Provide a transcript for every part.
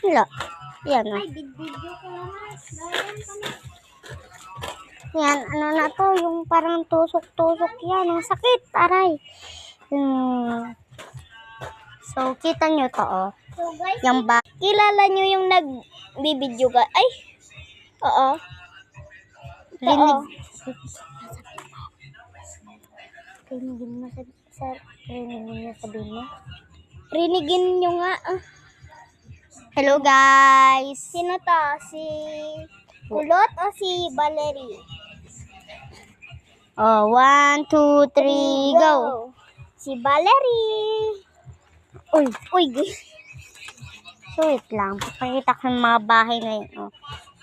Wala. Yan, oh. Ay, big-video ko naman. Bayan ka na. Yan, ano na to, yung parang tusok-tusok yan. Ang sakit, aray. So, kita nyo to, oh. So guys, Yung kilala nyo yung nag-bibidyo ka? Ay, oo. linig. Rinigin mo sabihin mo. Rinigin nyo nga. Hello, guys. Sino to? Si Kulot o si Valerie? Oh, 1, 2, 3, go. Si Valerie. Uy, Uy, so wait lang. Papakita ko yung mga bahay na yun. Oh.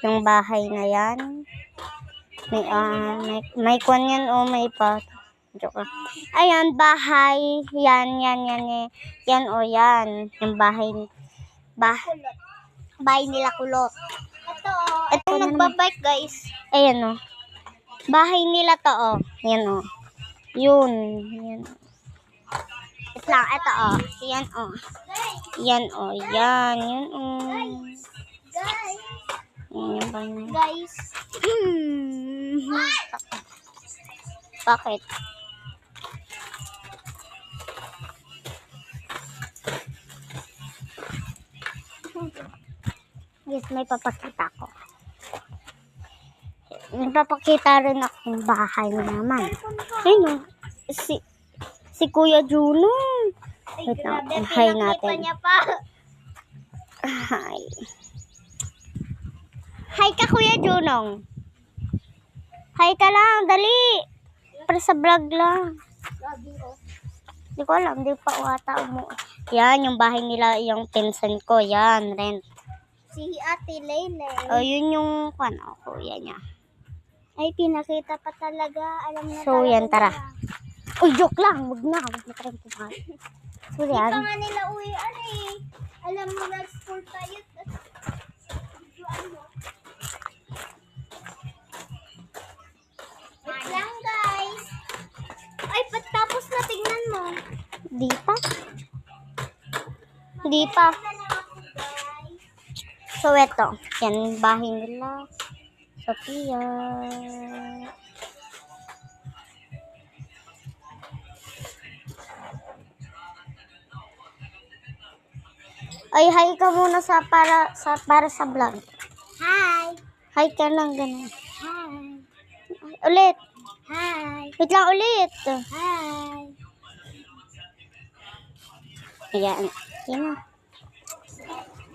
Yung bahay na yan. May kwan yan, oh, may pa. Joke lang. Ayan, bahay. Yan. Yan, oh, yan. Yung bahay nila Kulot. Ito nagbabike, guys. Ayan, oh. Bahay nila to, oh. Yan, oh. Yun. Yan. Wait lang, ito, oh. Yan, oh. Yan, oh. Yan. Yun, oh. Guys. Yan, yung bahay nila. Guys. Bakit? Yes, may papakita ko. May papakita rin akong bahay naman. Ayun, si Kuya Juno. Ay, Wait lang, grabe. hi Pinakita natin. niya pa. Hi. Hi ka, Kuya Junong. Hi ka lang, dali. Para sa vlog lang. Grabe, oh. Hindi ko alam, hindi pa ata mo. Yan, yung bahay nila, yung pinsan ko. Yan, rent. Si Ate Lele. O, yun yung, kuya niya. Ay, pinakita pa talaga. Alam na So, talaga yan, tara. nila. Uy, joke lang. Wag na tayo pumahay. So, Di yan. pa nga nila uwian eh. Alam mo, nag-school tayo. Wait lang, guys. Ay, patapos na, tignan mo. Di pa. Di pa. Tignan na ako, guys. So, eto. Yan, bahay nila. Sophia. Ay, hi ka muna para sa vlog. Hi. Hi ka lang, ganun. Hi. Ulit. Hi. Wait lang, ulit. Hi. Ayan. Yan na.